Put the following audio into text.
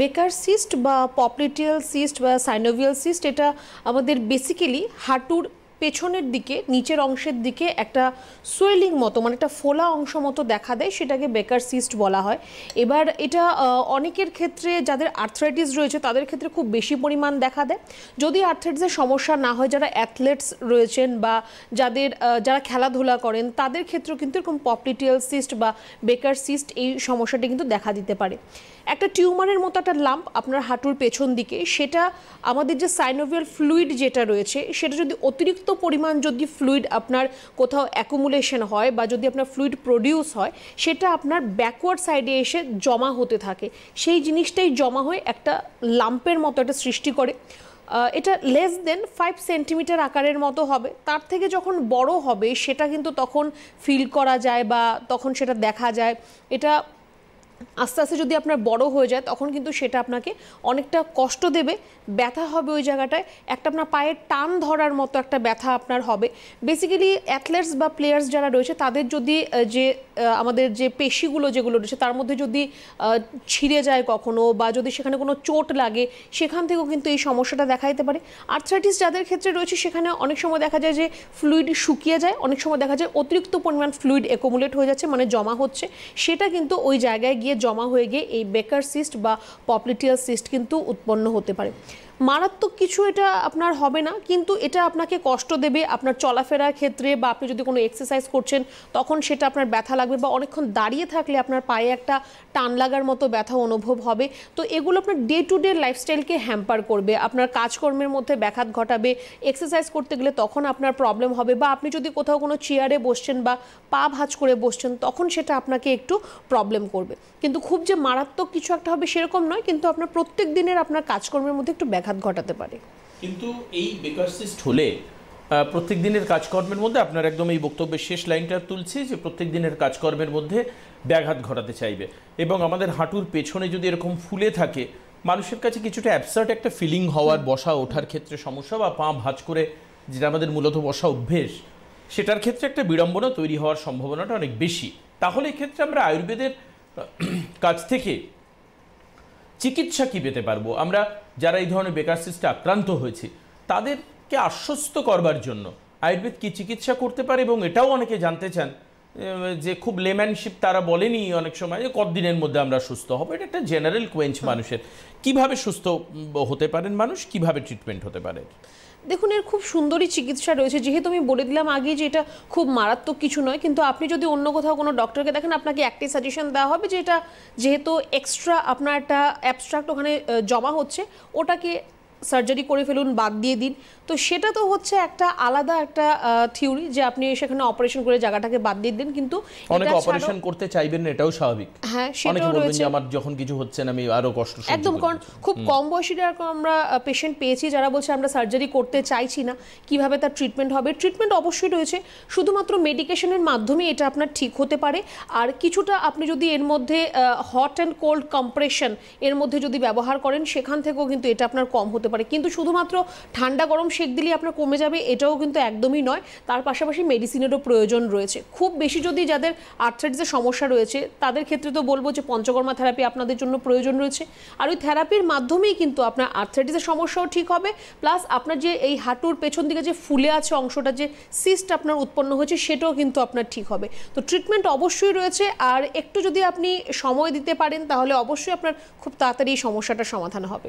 বেকার সিস্ট বা popliteal cyst বা সাইনোভিয়াল সিস্ট এটা আমাদের বেসিক্যালি হাঁটুর পেছনের দিকে নিচের অংশের দিকে একটা সোয়েলিং মতো মানে একটা ফোলা অংশ মতো দেখা দেয়, সেটাকে বেকার সিস্ট বলা হয়। এবার এটা অনেকের ক্ষেত্রে যাদের আর্থ্রাইটিস রয়েছে তাদের ক্ষেত্রে খুব বেশি পরিমাণ দেখা দেয়। যদি আর্থ্রাইটিসের সমস্যা না হয়, যারা অ্যাথলেটস রয়েছেন বা যারা খেলাধুলা করেন তাদের ক্ষেত্রেও কিন্তু এরকম পপলিটিয়াল সিস্ট বা বেকার সিস্ট এই সমস্যাটি কিন্তু দেখা দিতে পারে। একটা টিউমারের মতো একটা লাম্প আপনার হাঁটুর পেছন দিকে, সেটা আমাদের যে সাইনোভিয়াল ফ্লুইড যেটা রয়েছে সেটা যদি অতিরিক্ত পরিমাণ যদি ফ্লুইড আপনার কোথাও অ্যাকুমুলেশন হয় বা যদি আপনার ফ্লুইড প্রডিউস হয়, সেটা আপনার ব্যাকওয়ার্ড সাইডে এসে জমা হতে থাকে। সেই জিনিসটাই জমা হয়ে একটা লাম্পের মতো একটা সৃষ্টি করে। এটা লেস দেন 5 সেন্টিমিটার আকারের মতো হবে। তার থেকে যখন বড় হবে সেটা কিন্তু তখন ফিল করা যায় বা তখন সেটা দেখা যায়। এটা আস্তে আস্তে যদি আপনার বড় হয়ে যায় তখন কিন্তু সেটা আপনাকে অনেকটা কষ্ট দেবে, ব্যথা হবে ওই জায়গাটায়, একটা আপনার পায়ের টান ধরার মতো একটা ব্যথা আপনার হবে। বেসিক্যালি অ্যাথলেটস বা প্লেয়ার্স যারা রয়েছে তাদের যদি আমাদের যে পেশিগুলো যেগুলো রয়েছে তার মধ্যে যদি ছিঁড়ে যায় কখনো বা যদি সেখানে কোনো চোট লাগে, সেখান থেকেও কিন্তু এই সমস্যাটা দেখা দিতে পারে। আর্থ্রাইটিস যাদের ক্ষেত্রে রয়েছে সেখানে অনেক সময় দেখা যায় যে ফ্লুইড শুকিয়ে যায়, অনেক সময় দেখা যায় অতিরিক্ত পরিমাণ ফ্লুইড অ্যাকুমুলেট হয়ে যাচ্ছে, মানে জমা হচ্ছে, সেটা কিন্তু ওই জায়গায় গিয়ে জমা হয়ে গিয়ে এই বেকার সিস্ট বা পপলিটিয়াল সিস্ট কিন্তু উৎপন্ন হতে পারে। মারাত্মক কিছু এটা আপনার হবে না, কিন্তু এটা আপনাকে কষ্ট দেবে আপনার চলাফেরার ক্ষেত্রে, বা আপনি যদি কোনো এক্সারসাইজ করছেন তখন সেটা আপনার ব্যথা লাগবে, বা অনেকক্ষণ দাঁড়িয়ে থাকলে আপনার পায়ে একটা টান লাগার মতো ব্যথা অনুভব হবে। তো এগুলো আপনার ডে টু ডে লাইফস্টাইলকে হ্যাম্পার করবে, আপনার কাজকর্মের মধ্যে ব্যাঘাত ঘটাবে। এক্সারসাইজ করতে গেলে তখন আপনার প্রবলেম হবে, বা আপনি যদি কোথাও কোনো চেয়ারে বসছেন বা পা ভাঁজ করে বসছেন তখন সেটা আপনাকে একটু প্রবলেম করবে। কিন্তু খুব যে মারাত্মক কিছু একটা হবে সেরকম নয়, কিন্তু আপনার প্রত্যেক দিনের আপনার কাজকর্মের মধ্যে একটু ব্যাঘাত ঘটাতে পারে। কিন্তু এই বেকার সিস্ট হলে প্রত্যেক দিনের কাজকর্মের মধ্যে, আপনার একদম এই বক্তব্যের শেষ লাইনটা তুলছি যে প্রত্যেক দিনের কাজকর্মের মধ্যে ব্যাঘাত ঘটাতে চাইবে, এবং আমাদের হাঁটুর পেছনে যদি এরকম ফুলে থাকে, মানুষের কাছে কিছুটা অ্যাবসার্ট একটা ফিলিং হওয়ার, বসা ওঠার ক্ষেত্রে সমস্যা, বা পা ভাঁজ করে যেটা আমাদের মূলত বসা অভ্যেস, সেটার ক্ষেত্রে একটা বিড়ম্বনা তৈরি হওয়ার সম্ভাবনাটা অনেক বেশি। তাহলে এক্ষেত্রে আমরা আয়ুর্বেদের কাছ থেকে চিকিৎসা কি পেতে পারবো? আমরা যারা এই ধরনের বেকার সিস্টে আক্রান্ত হয়েছে তাদেরকে আশ্বস্ত করবার জন্য আয়ুর্বেদ কি চিকিৎসা করতে পারে, এবং এটাও অনেকে জানতে চান যে খুব লেম্যানশিপ তারা বলেনি অনেক সময় যে কতদিনের মধ্যে আমরা সুস্থ হব। এটা একটা জেনারেল কোয়েঞ্চ মানুষের। কিভাবে সুস্থ হতে পারেন মানুষ, কিভাবে ট্রিটমেন্ট হতে পারে? দেখুন, এর খুব সুন্দরই চিকিৎসা রয়েছে। যেহেতু আমি বলে দিলাম আগে যে এটা খুব মারাত্মক কিছু নয়, কিন্তু আপনি যদি অন্য কোথাও কোনো ডক্টরকে দেখেন আপনাকে একটাই সাজেশন দেওয়া হবে যে এটা যেহেতু এক্সট্রা আপনার একটা অ্যাবস্ট্রাক্ট ওখানে জমা হচ্ছে, ওটাকে সার্জারি করে ফেলুন, বাদ দিয়ে দিন। তো সেটা তো হচ্ছে একটা আলাদা একটা থিওরি যে আপনি সেখানে অপারেশন করে জায়গাটাকে বাদ দিয়ে দিন, কিন্তু অনেকে অপারেশন করতে চাইবেন না, এটাও স্বাভাবিক। হ্যাঁ, সেটাও রয়েছে। আমার যখন কিছু হচ্ছে না আমি আরো কষ্ট সহ্য একদম, কারণ খুব কম বয়সীরা আমরা পেশেন্ট পেয়েছি যারা বলছে আমরা সার্জারি করতে চাইছি না, কিভাবে তার ট্রিটমেন্ট হবে। ট্রিটমেন্ট অবশ্যই রয়েছে, শুধুমাত্র মেডিকেশনের মাধ্যমে এটা আপনার ঠিক হতে পারে। আর কিছুটা আপনি যদি এর মধ্যে হট অ্যান্ড কোল্ড কম্প্রেশন এর মধ্যে যদি ব্যবহার করেন, সেখান থেকেও কিন্তু এটা আপনার কম হতে পারে। কিন্তু শুধুমাত্র ঠান্ডা গরম সেক দিলে আপনার কমে যাবে এটাও কিন্তু একদমই নয়, তার পাশাপাশি মেডিসিনেরও প্রয়োজন রয়েছে। খুব বেশি যদি যাদের আর্থ্রাইটিসের সমস্যা রয়েছে তাদের ক্ষেত্রে তো বলবো যে পঞ্চকর্মা থেরাপি আপনাদের জন্য প্রয়োজন রয়েছে। আর ওই থেরাপির মাধ্যমেই কিন্তু আপনার আর্থ্রাইটিসের সমস্যাও ঠিক হবে, প্লাস আপনার যে এই হাঁটুর পেছন দিকে যে ফুলে আছে অংশটা, যে সিস্ট আপনার উৎপন্ন হয়েছে, সেটাও কিন্তু আপনার ঠিক হবে। তো ট্রিটমেন্ট অবশ্যই রয়েছে, আর একটু যদি আপনি সময় দিতে পারেন তাহলে অবশ্যই আপনার খুব তাড়াতাড়ি এই সমস্যাটার সমাধান হবে।